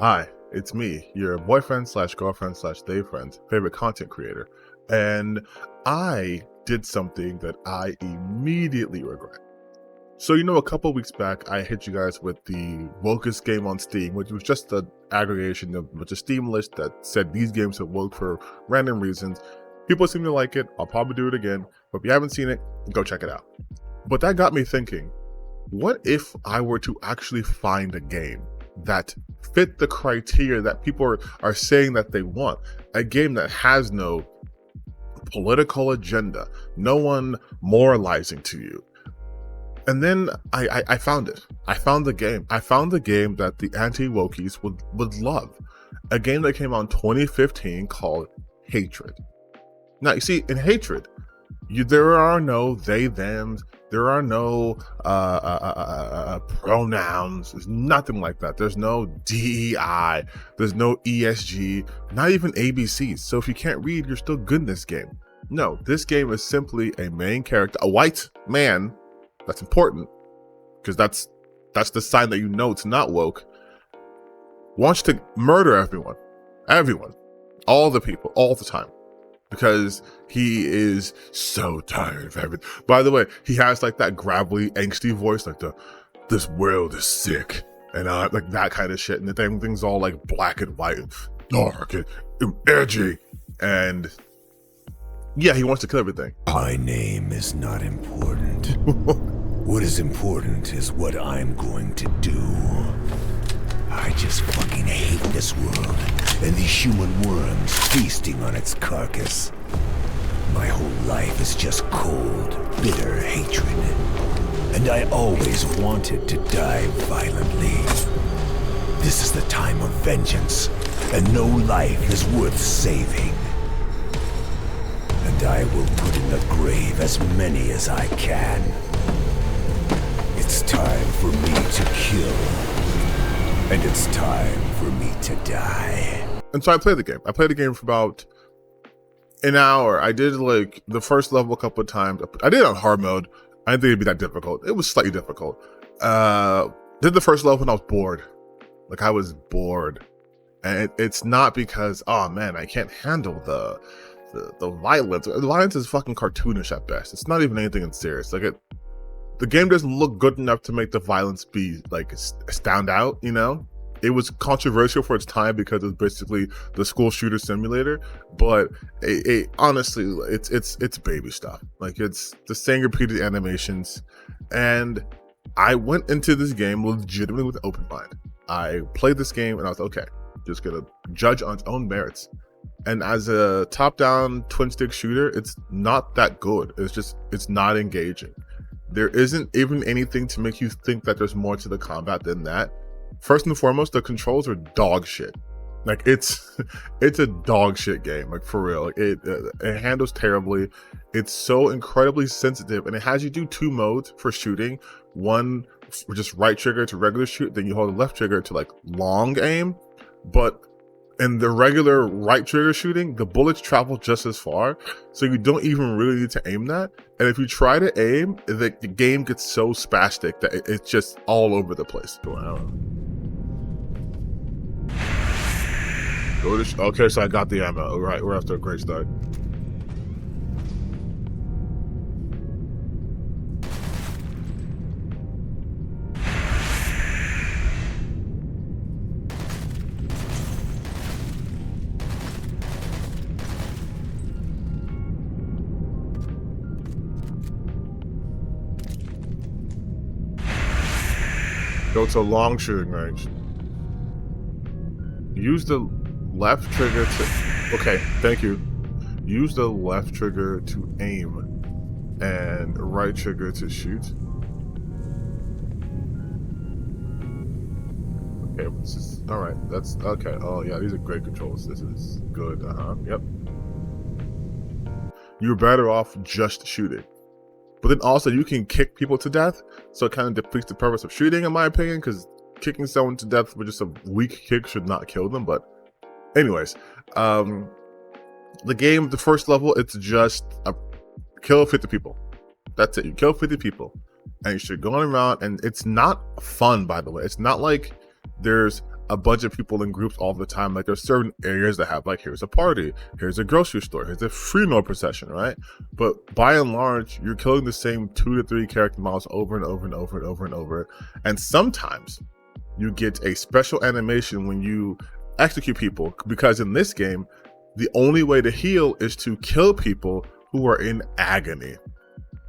Hi, it's me, your boyfriend slash girlfriend slash day friend's favorite content creator. And I did something that I immediately regret. So, a couple weeks back, I hit you guys with the Wokest game on Steam, which was just an aggregation of a Steam list that said these games have woke for random reasons. People seem to like it. I'll probably do it again. But if you haven't seen it, go check it out. But that got me thinking, what if I were to actually find a game that fit the criteria that people are saying that they want? A game that has no political agenda, no one moralizing to you. And then I found it. I found the game. I found the game that the anti-wokies would love. A game that came out in 2015 called Hatred. Now, you see, in Hatred, there are no they thems, there are no pronouns. There's nothing like that. There's no DEI, there's no ESG, not even ABCs. So if you can't read, you're still good in this game. No, this game is simply a main character, a white man. That's important because that's the sign that it's not woke. Wants to murder everyone, all the people, all the time, because he is so tired of everything. By the way, he has like that gravelly, angsty voice, like this world is sick, and like that kind of shit. And things all like black and white, and dark and edgy, and yeah, he wants to kill everything. My name is not important. What is important is what I'm going to do. I just fucking hate this world and these human worms feasting on its carcass. My whole life is just cold, bitter hatred. And I always wanted to die violently. This is the time of vengeance, and no life is worth saving. And I will put in the grave as many as I can. It's time for me to kill. And it's time for me to die. And so I played the game. I played the game for about an hour. I did like the first level a couple of times. I did it on hard mode. I didn't think it'd be that difficult. It was slightly difficult. Did the first level and I was bored. Like I was bored. And it's not because, oh man, I can't handle the violence. The violence is fucking cartoonish at best. It's not even anything serious. Like the game doesn't look good enough to make the violence be like stand out. It was controversial for its time because it's basically the school shooter simulator. But honestly, it's baby stuff. Like it's the same repeated animations. And I went into this game legitimately with an open mind. I played this game and I was okay, just gonna judge on its own merits. And as a top-down twin-stick shooter, it's not that good. It's not engaging. There isn't even anything to make you think that there's more to the combat than that. First and foremost, the controls are dog shit. Like it's a dog shit game, like for real. Like it handles terribly. It's so incredibly sensitive, and it has you do two modes for shooting. One, just right trigger to regular shoot, then you hold the left trigger to like long aim. But in the regular right trigger shooting, the bullets travel just as far, so you don't even really need to aim that. And if you try to aim, the game gets so spastic that it's just all over the place. Wow. Okay, so I got the ammo. All right, we're after a great start. Go to long shooting range. Use the left trigger to... Okay, thank you. Use the left trigger to aim and right trigger to shoot. Okay, this is... Alright, that's... Okay, oh yeah, these are great controls. This is good, yep. You're better off just shooting. But then also you can kick people to death, so it kind of defeats the purpose of shooting, in my opinion, because kicking someone to death with just a weak kick should not kill them. But anyways, the game, the first level, it's just kill 50 people. That's it. You kill 50 people, and you should go around, and it's not fun, by the way. It's not like there's a bunch of people in groups all the time. Like there's certain areas that have like, here's a party, here's a grocery store, here's a funeral procession, right? But by and large, you're killing the same 2 to 3 character models over and over and over and over and over. And sometimes you get a special animation when you execute people, because in this game, the only way to heal is to kill people who are in agony.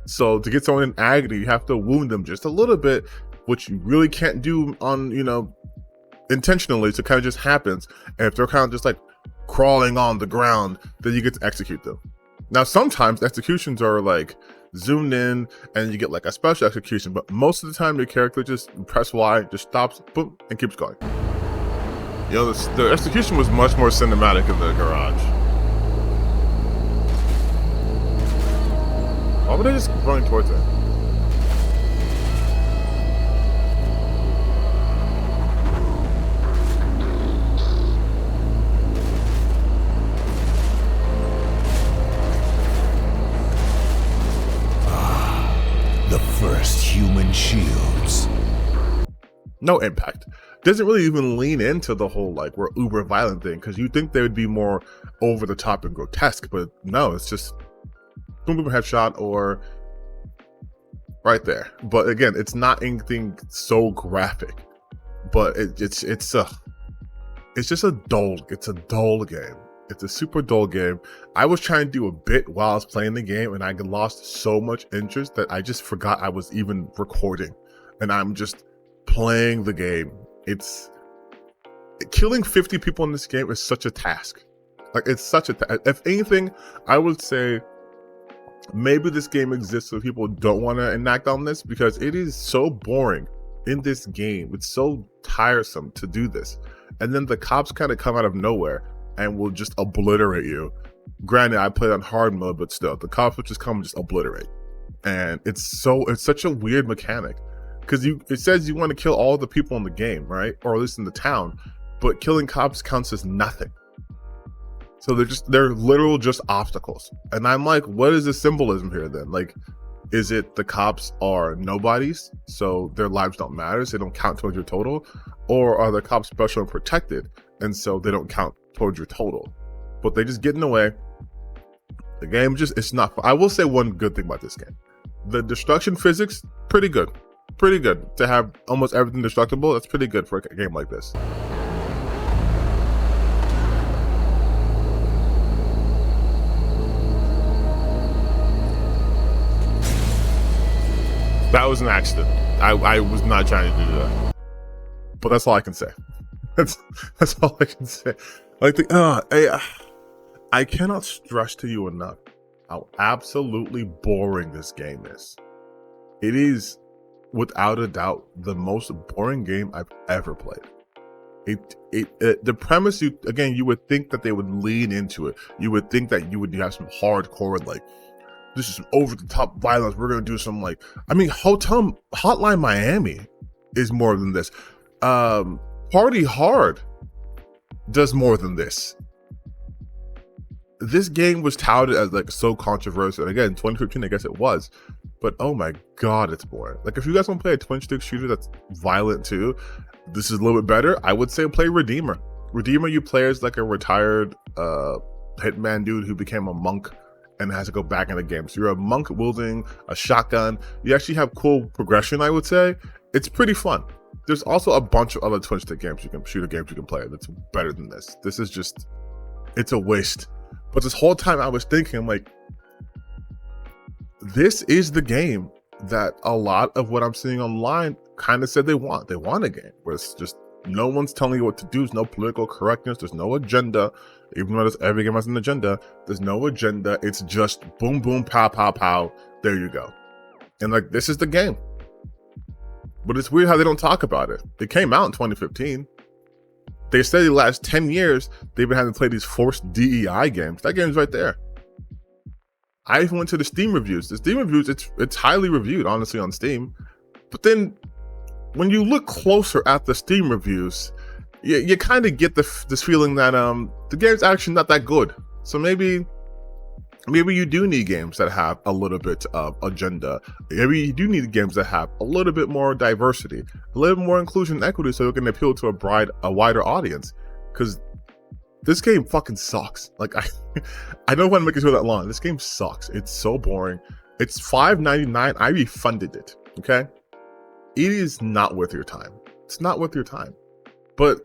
So to get someone in agony, you have to wound them just a little bit, which you really can't do on, intentionally. So it kind of just happens. And if they're kind of just like crawling on the ground, then you get to execute them. Now, sometimes executions are like zoomed in and you get like a special execution, but most of the time your character just press Y, just stops, boom, and keeps going. The execution was much more cinematic in the garage. Why were they just running towards it? The first human shields. No impact. Doesn't really even lean into the whole like we're uber violent thing, because you think they would be more over the top and grotesque, but no, it's just boom boom headshot or right there. But again, it's not anything so graphic, but it's just a dull game. It's a super dull game. I was trying to do a bit while I was playing the game, and I lost so much interest that I just forgot I was even recording, and I'm just playing the game. It's killing 50 people in this game is such a task. Like it's such a if anything, I would say maybe this game exists so people don't want to enact on this, because it is so boring in this game. It's so tiresome to do this, and then the cops kind of come out of nowhere and will just obliterate you. Granted, I played on hard mode, but still, the cops will just come and just obliterate. And it's such a weird mechanic, because it says you want to kill all the people in the game, right? Or at least in the town, but killing cops counts as nothing. So they're literal just obstacles. And I'm like, what is the symbolism here then? Like, is it the cops are nobodies, so their lives don't matter, so they don't count towards your total? Or are the cops special and protected, and so they don't count towards your total? But they just get in the way. The game it's not fun. I will say one good thing about this game. The destruction physics, pretty good. Pretty good. To have almost everything destructible, that's pretty good for a game like this. That was an accident. I was not trying to do that. But that's all I can say. That's all I can say. Like I cannot stress to you enough how absolutely boring this game is. It is, without a doubt, the most boring game I've ever played. The premise, you would think that they would lean into it. You would think that you would have some hardcore, like, this is some over the top violence. We're gonna do some Hotline Miami is more than this. Party Hard does more than this. This game was touted as like so controversial, and again, 2015, I guess it was, but oh my god, it's boring. Like, if you guys want to play a twin stick shooter that's violent too, this is a little bit better. I would say play Redeemer. Redeemer, you play as like a retired hitman dude who became a monk and has to go back in the game. So you're a monk wielding a shotgun. You actually have cool progression, I would say. It's pretty fun. There's also a bunch of other twin stick games shooter games you can play that's better than this. This is just, it's a waste. But this whole time I was thinking, I'm like, this is the game that a lot of what I'm seeing online kind of said they want. They want a game where it's just no one's telling you what to do. There's no political correctness. There's no agenda. Even though every game has an agenda, there's no agenda. It's just boom, boom, pow, pow, pow. There you go. And like, this is the game. But it's weird how they don't talk about it. It came out in 2015. They said the last 10 years, they've been having to play these forced DEI games. That game's right there. I even went to the Steam reviews. The Steam reviews, it's highly reviewed, honestly, on Steam. But then when you look closer at the Steam reviews, you kind of get this feeling that the game's actually not that good. So maybe Maybe you do need games that have a little bit of agenda. Maybe you do need games that have a little bit more diversity, a little more inclusion and equity, so it can appeal to a wider audience. Because this game fucking sucks. Like I don't want to make it so that long. This game sucks. It's so boring. It's $5.99. I refunded it. Okay, it is not worth your time. It's not worth your time. But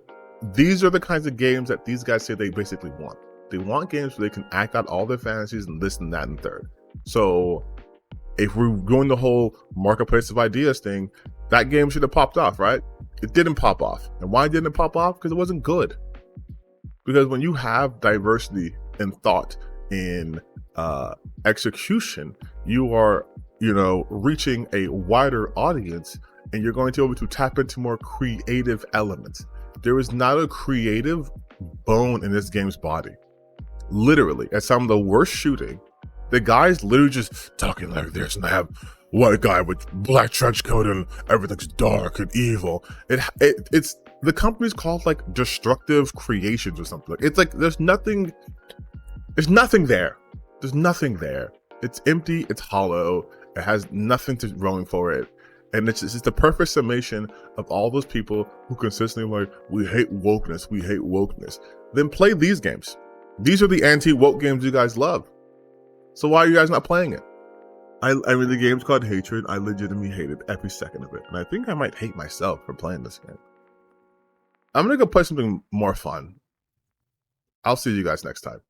these are the kinds of games that these guys say they basically want. They want games where they can act out all their fantasies and this and that and third. So if we're going the whole marketplace of ideas thing, that game should have popped off, right? It didn't pop off. And why didn't it pop off? Because it wasn't good. Because when you have diversity in thought, in execution, you are, reaching a wider audience, and you're going to be able to tap into more creative elements. There is not a creative bone in this game's body. Literally, at some of the worst shooting, the guy's literally just talking like this, and I have white guy with black trench coat and everything's dark and evil. It's the company's called like Destructive Creations or something. It's like there's nothing there. There's nothing there. It's empty. It's hollow. It has nothing to rolling for it. And it's just the perfect summation of all those people who consistently like, we hate wokeness. We hate wokeness. Then play these games. These are the anti-woke games you guys love. So why are you guys not playing it? I mean, the game's called Hatred. I legitimately hated every second of it. And I think I might hate myself for playing this game. I'm going to go play something more fun. I'll see you guys next time.